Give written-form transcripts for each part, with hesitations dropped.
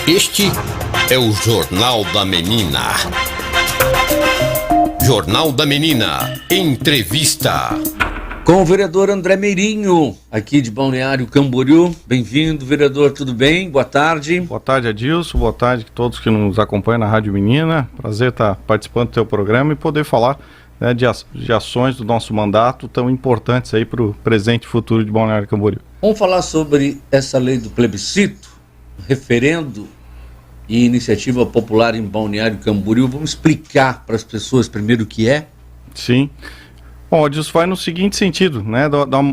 Este é o Jornal da Menina. Jornal da Menina, entrevista. Com o vereador André Meirinho, aqui de Balneário Camboriú. Bem-vindo, vereador, tudo bem? Boa tarde. Boa tarde, Adilson. Boa tarde a todos que nos acompanham na Rádio Menina. Prazer estar participando do teu programa e poder falar, né, de ações do nosso mandato tão importantes aí para o presente e futuro de Balneário Camboriú. Vamos falar sobre essa lei do plebiscito, referendo e iniciativa popular em Balneário Camboriú. Vamos explicar para as pessoas primeiro o que é? Sim. Bom, isso vai no seguinte sentido, né,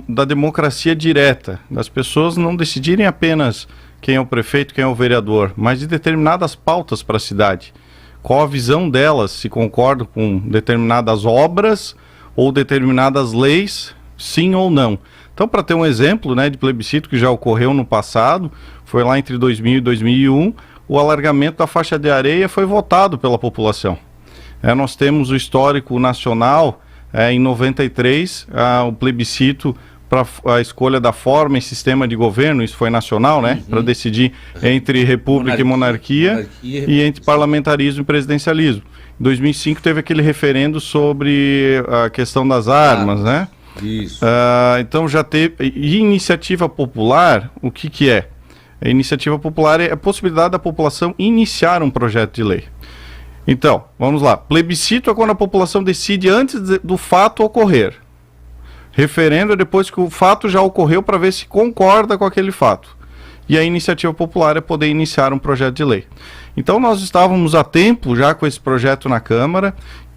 da democracia direta, das pessoas não decidirem apenas quem é o prefeito, quem é o vereador, mas de determinadas pautas para a cidade. Qual a visão delas, se concordam com determinadas obras ou determinadas leis, sim ou não. Então, para ter um exemplo, né, de plebiscito que já ocorreu no passado, foi lá entre 2000 e 2001, o alargamento da faixa de areia foi votado pela população. Nós temos o histórico nacional. Em 93, o plebiscito para a escolha da forma e sistema de governo, isso foi nacional, né? Para decidir entre república e monarquia e entre parlamentarismo e presidencialismo. Em 2005 teve aquele referendo sobre a questão das armas, né? Isso. Então já teve. E iniciativa popular, o que é? A iniciativa popular é a possibilidade da população iniciar um projeto de lei. Então, vamos lá. Plebiscito é quando a população decide antes do fato ocorrer. Referendo é depois que o fato já ocorreu para ver se concorda com aquele fato. E a iniciativa popular é poder iniciar um projeto de lei. Então, nós estávamos a tempo já com esse projeto na Câmara.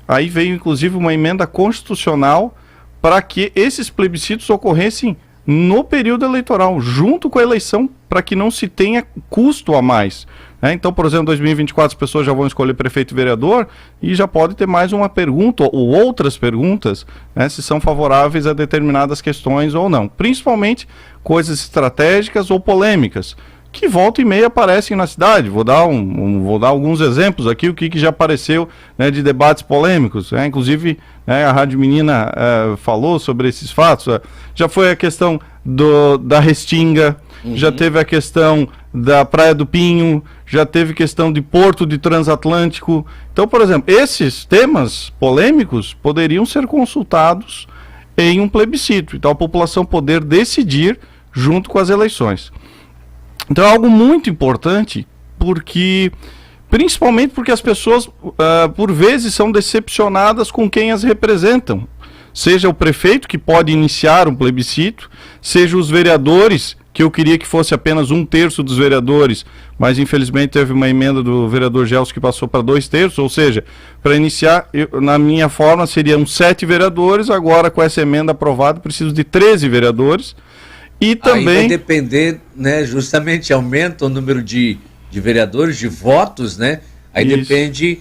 Aí veio, inclusive, uma emenda constitucional para que esses plebiscitos ocorressem no período eleitoral, junto com a eleição, para que não se tenha custo a mais. Então, por exemplo, em 2024 as pessoas já vão escolher prefeito e vereador e já pode ter mais uma pergunta ou outras perguntas, né, se são favoráveis a determinadas questões ou não. Principalmente coisas estratégicas ou polêmicas, que volta e meia aparecem na cidade. Vou dar alguns exemplos aqui, o que já apareceu, né, de debates polêmicos. Inclusive, a Rádio Menina falou sobre esses fatos. Já foi a questão da Restinga, já teve a questão da Praia do Pinho, já teve questão de Porto de Transatlântico. Então, por exemplo, esses temas polêmicos poderiam ser consultados em um plebiscito. Então, a população poder decidir junto com as eleições. Então, é algo muito importante, principalmente porque as pessoas, por vezes, são decepcionadas com quem as representam. Seja o prefeito, que pode iniciar um plebiscito, seja os vereadores, que eu queria que fosse apenas 1/3 dos vereadores, mas infelizmente teve uma emenda do vereador Gelson que passou para 2/3, ou seja, para iniciar, na minha forma, seriam 7 vereadores, agora com essa emenda aprovada, preciso de 13 vereadores, e também... Aí vai depender, né, justamente, aumenta o número de vereadores, de votos, né, aí isso. Depende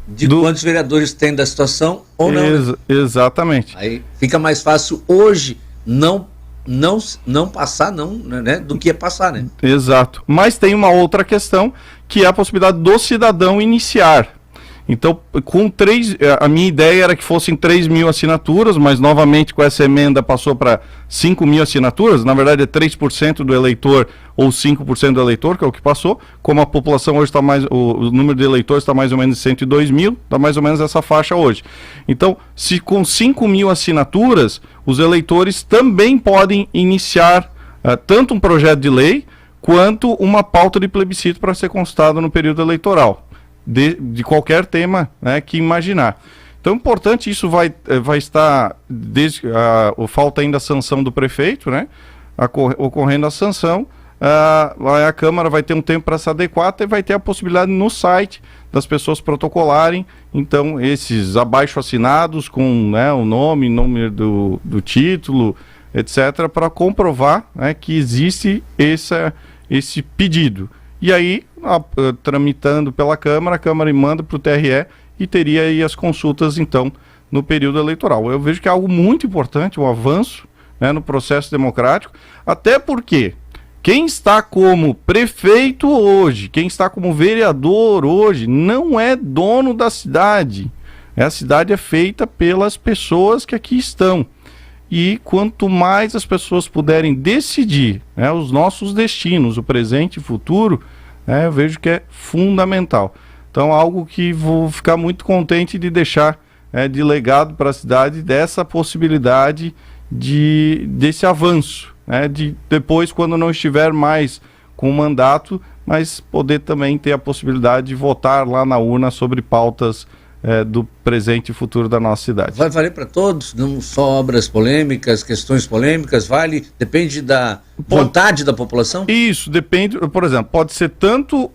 de quantos vereadores tem da situação ou não. Exatamente. Aí fica mais fácil hoje não passar, né, do que é passar, né? Exato. Mas tem uma outra questão, que é a possibilidade do cidadão iniciar. Então, a minha ideia era que fossem 3.000 assinaturas, mas novamente com essa emenda passou para 5.000 assinaturas. Na verdade é 3% do eleitor ou 5% do eleitor, que é o que passou. Como a população hoje está mais, o número de eleitores está mais ou menos 102 mil, está mais ou menos essa faixa hoje. Então, se com 5.000 assinaturas, os eleitores também podem iniciar tanto um projeto de lei, quanto uma pauta de plebiscito para ser consultado no período eleitoral. De qualquer tema, né, que imaginar. Então, importante, isso vai estar, falta ainda a sanção do prefeito, né, ocorrendo a sanção, a Câmara vai ter um tempo para se adequar e vai ter a possibilidade no site das pessoas protocolarem, então, esses abaixo-assinados com, né, o nome do título, etc., para comprovar, né, que existe esse pedido. E aí, tramitando pela Câmara, a Câmara manda para o TRE e teria aí as consultas, então, no período eleitoral. Eu vejo que é algo muito importante, um avanço, né, no processo democrático, até porque quem está como prefeito hoje, quem está como vereador hoje, não é dono da cidade. A cidade é feita pelas pessoas que aqui estão. E quanto mais as pessoas puderem decidir, né, os nossos destinos, o presente e o futuro, Eu vejo que é fundamental. Então, algo que vou ficar muito contente de deixar de legado para a cidade, dessa possibilidade desse avanço, de depois, quando não estiver mais com o mandato, mas poder também ter a possibilidade de votar lá na urna sobre pautas do presente e futuro da nossa cidade. Vai valer para todos, não só obras polêmicas, questões polêmicas, depende da vontade da população? Isso, depende, por exemplo, pode ser tanto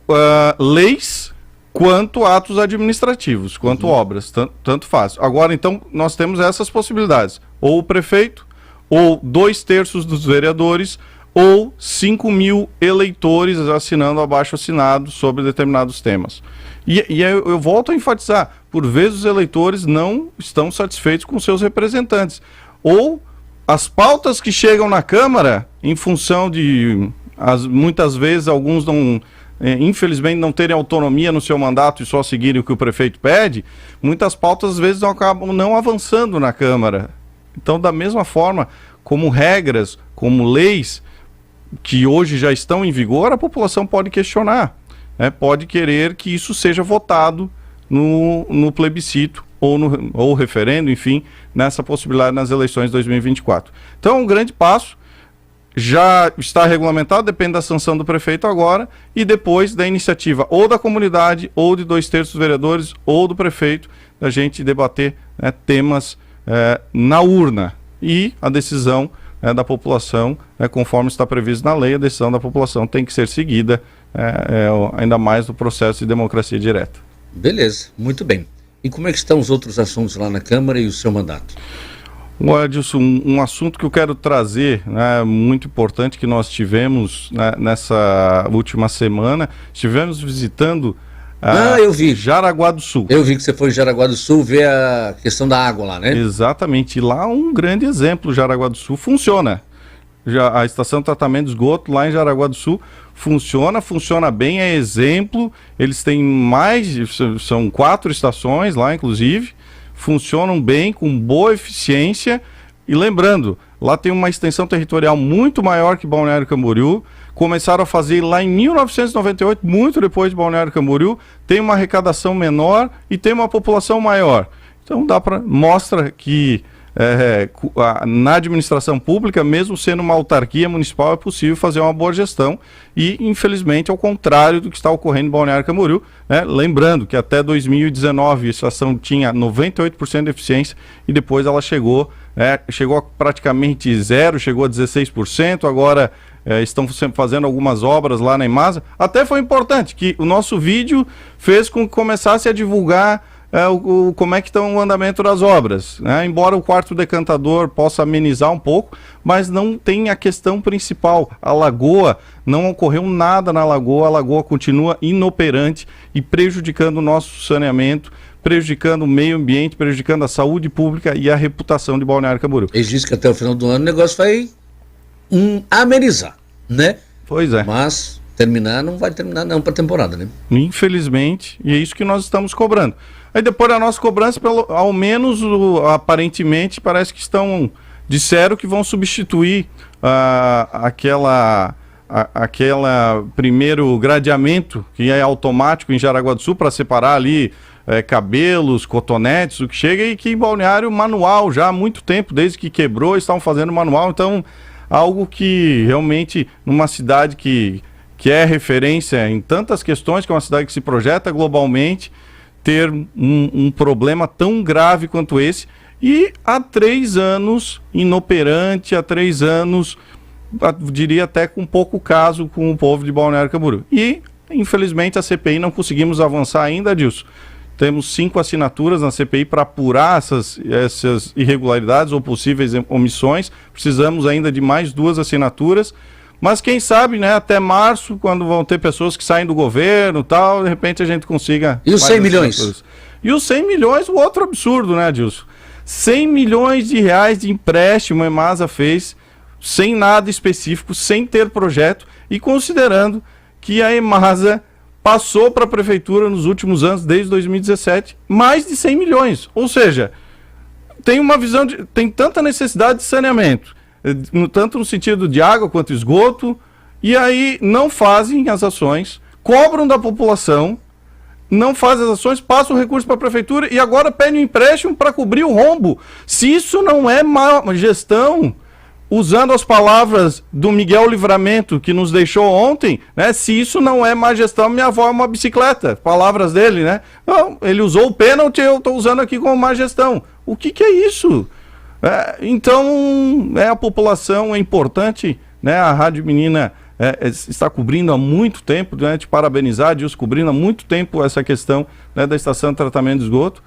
leis quanto atos administrativos, quanto obras, tanto faz. Agora, então, nós temos essas possibilidades, ou o prefeito, ou 2/3 dos vereadores, ou 5 mil eleitores assinando abaixo-assinado sobre determinados temas. E eu volto a enfatizar, por vezes os eleitores não estão satisfeitos com seus representantes. Ou as pautas que chegam na Câmara, em função de, muitas vezes, alguns não, infelizmente, não terem autonomia no seu mandato e só seguirem o que o prefeito pede, muitas pautas, às vezes, acabam não avançando na Câmara. Então, da mesma forma, como regras, como leis, que hoje já estão em vigor, a população pode questionar, pode querer que isso seja votado no plebiscito ou referendo, enfim, nessa possibilidade nas eleições de 2024. Então, um grande passo, já está regulamentado, depende da sanção do prefeito agora, e depois da iniciativa ou da comunidade, ou de 2/3 dos vereadores, ou do prefeito, da gente debater temas na urna, e a decisão da população, conforme está previsto na lei, a decisão da população tem que ser seguida, ainda mais no processo de democracia direta. Beleza, muito bem. E como é que estão os outros assuntos lá na Câmara e o seu mandato? Edilson, um assunto que eu quero trazer, muito importante, que nós tivemos nessa última semana, estivemos visitando eu vi. Jaraguá do Sul. Eu vi que você foi em Jaraguá do Sul ver a questão da água lá, né? Exatamente. E lá um grande exemplo, Jaraguá do Sul, funciona. A estação de tratamento de esgoto lá em Jaraguá do Sul funciona bem, é exemplo. Eles têm são 4 estações lá, inclusive. Funcionam bem, com boa eficiência. E lembrando, lá tem uma extensão territorial muito maior que Balneário Camboriú. Começaram a fazer lá em 1998, muito depois de Balneário Camboriú, tem uma arrecadação menor e tem uma população maior. Então mostra que na administração pública, mesmo sendo uma autarquia municipal, é possível fazer uma boa gestão e, infelizmente, ao contrário do que está ocorrendo em Balneário Camboriú, lembrando que até 2019 a estação tinha 98% de eficiência e depois ela chegou a praticamente zero, chegou a 16%, agora estão fazendo algumas obras lá na Imasa. Até foi importante que o nosso vídeo fez com que começasse a divulgar como é que está o andamento das obras, embora o quarto decantador possa amenizar um pouco, mas não tem a questão principal. A lagoa, não ocorreu nada na lagoa, a lagoa continua inoperante e prejudicando o nosso saneamento, prejudicando o meio ambiente, prejudicando a saúde pública e a reputação de Balneário Camboriú. Eles dizem que até o final do ano o negócio vai amenizar, né? Pois é. Mas não vai terminar não para a temporada, né? Infelizmente, e é isso que nós estamos cobrando. Aí depois da nossa cobrança, ao menos, aparentemente, parece que disseram que vão substituir aquela primeiro gradeamento, que é automático em Jaraguá do Sul, para separar ali cabelos, cotonetes, o que chega, e que em Balneário manual, já há muito tempo, desde que quebrou, estavam fazendo manual. Então, algo que realmente, numa cidade que é referência em tantas questões, que é uma cidade que se projeta globalmente, ter um problema tão grave quanto esse, e há 3 anos inoperante, há 3 anos, diria até com pouco caso com o povo de Balneário Camboriú. E, infelizmente, a CPI não conseguimos avançar ainda disso. Temos 5 assinaturas na CPI para apurar essas irregularidades ou possíveis omissões. Precisamos ainda de mais 2 assinaturas. Mas quem sabe, até março, quando vão ter pessoas que saem do governo e tal, de repente a gente consiga... E os 100 milhões? E os 100 milhões, o outro absurdo, né, Adilson? 100 milhões de reais de empréstimo a Imasa fez, sem nada específico, sem ter projeto, e considerando que a Imasa passou para a prefeitura nos últimos anos, desde 2017, mais de 100 milhões. Ou seja, tem uma visão tem tanta necessidade de saneamento, tanto no sentido de água quanto esgoto, e aí não fazem as ações cobram da população, não faz as ações, passa o recurso para a prefeitura e agora pede um empréstimo para cobrir o rombo. Se isso não é má gestão, usando as palavras do Miguel Livramento, que nos deixou ontem, né? Se isso não é má gestão, minha avó é uma bicicleta. Palavras dele, né? Não, ele usou o pênalti, eu estou usando aqui como má gestão. O que é isso? Então, a população é importante, né? A Rádio Menina está cobrindo há muito tempo, né? Te parabenizar, Dilson, cobrindo há muito tempo essa questão, né, da estação de tratamento de esgoto.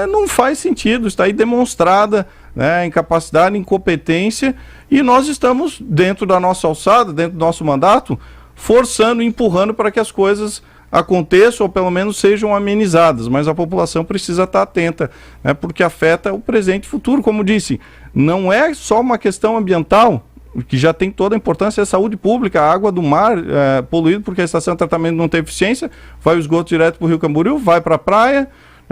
Não faz sentido, está aí demonstrada, né, incapacidade, incompetência, e nós estamos, dentro da nossa alçada, dentro do nosso mandato, forçando, empurrando para que as coisas aconteçam ou pelo menos sejam amenizadas, mas a população precisa estar atenta, né, porque afeta o presente e futuro, como disse, não é só uma questão ambiental, que já tem toda a importância, é a saúde pública, a água do mar poluída porque a estação de tratamento não tem eficiência, vai o esgoto direto para o Rio Camboriú, vai para a praia,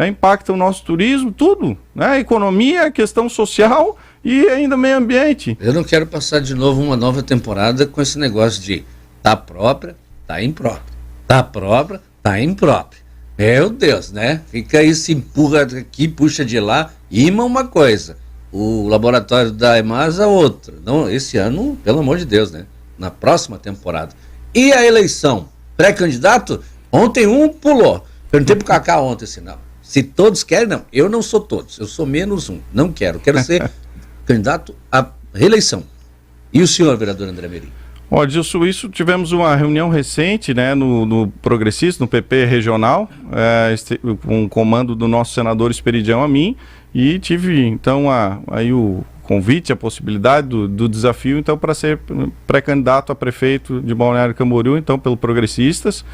impacta o nosso turismo, tudo, né? Economia, questão social e ainda meio ambiente. Eu não quero passar de novo uma nova temporada com esse negócio de tá própria, tá imprópria. Tá própria, tá imprópria. Meu Deus, né? Fica aí, se empurra aqui, puxa de lá, ima uma coisa. O laboratório da EMASA outra. Não, esse ano, pelo amor de Deus, né? Na próxima temporada. E a eleição? Pré-candidato? Ontem um pulou. Perguntei pro Cacá ontem assim, não. Se todos querem, não. Eu não sou todos. Eu sou menos um. Não quero. Quero ser candidato à reeleição. E o senhor, vereador André Merim? Ó, Dilson, isso tivemos uma reunião recente, né, no Progressista, no PP regional, com o comando do nosso senador Esperidião a mim, e tive, então, aí o convite, a possibilidade do desafio, então, para ser pré-candidato a prefeito de Balneário Camboriú, então, pelo Progressistas,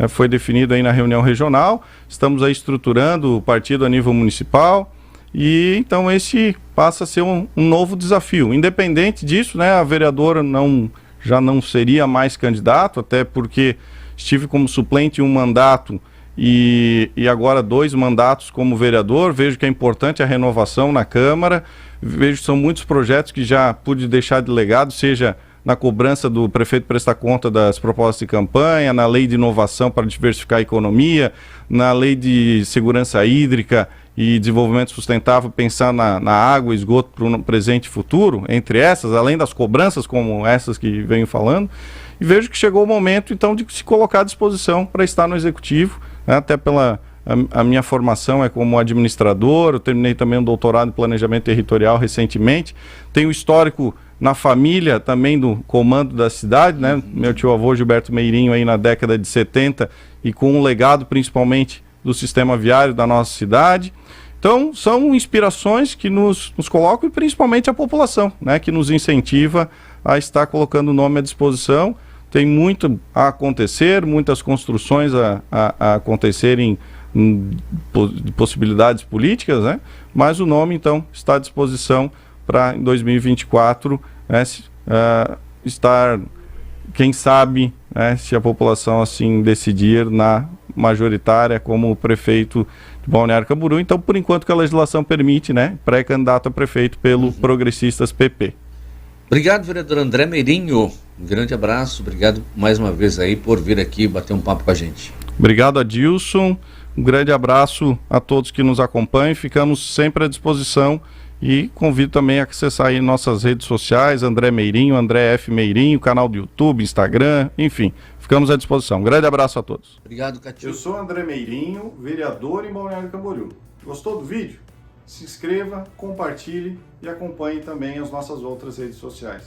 foi definido aí na reunião regional, estamos aí estruturando o partido a nível municipal, e então esse passa a ser um novo desafio. Independente disso, né, a vereadora já não seria mais candidato, até porque estive como suplente em um mandato e agora 2 mandatos como vereador. Vejo que é importante a renovação na Câmara, vejo que são muitos projetos que já pude deixar de legado, seja na cobrança do prefeito prestar conta das propostas de campanha, na lei de inovação para diversificar a economia, na lei de segurança hídrica e desenvolvimento sustentável, pensar na água e esgoto para o presente e futuro, entre essas, além das cobranças como essas que venho falando, e vejo que chegou o momento, então, de se colocar à disposição para estar no Executivo, né, até pela a minha formação é como administrador, eu terminei também um doutorado em planejamento territorial recentemente, tenho histórico na família também do comando da cidade, né, meu tio-avô Gilberto Meirinho aí na década de 70, e com um legado principalmente do sistema viário da nossa cidade. Então, são inspirações que nos colocam, e principalmente a população, né, que nos incentiva a estar colocando o nome à disposição. Tem muito a acontecer, muitas construções a acontecerem, possibilidades políticas, né, mas o nome, então, está à disposição para, em 2024, né, estar, quem sabe, né, se a população assim decidir, na majoritária como prefeito de Balneário Camboriú. Então, por enquanto que a legislação permite, né, pré-candidato a prefeito pelo Progressistas PP. Obrigado, vereador André Meirinho. Um grande abraço, obrigado mais uma vez aí por vir aqui bater um papo com a gente. Obrigado, Adilson. Um grande abraço a todos que nos acompanham. Ficamos sempre à disposição e convido também a acessar aí nossas redes sociais, André Meirinho, André F. Meirinho, canal do YouTube, Instagram, enfim, ficamos à disposição. Um grande abraço a todos. Obrigado, Catinho. Eu sou André Meirinho, vereador em Balneário Camboriú. Gostou do vídeo? Se inscreva, compartilhe e acompanhe também as nossas outras redes sociais.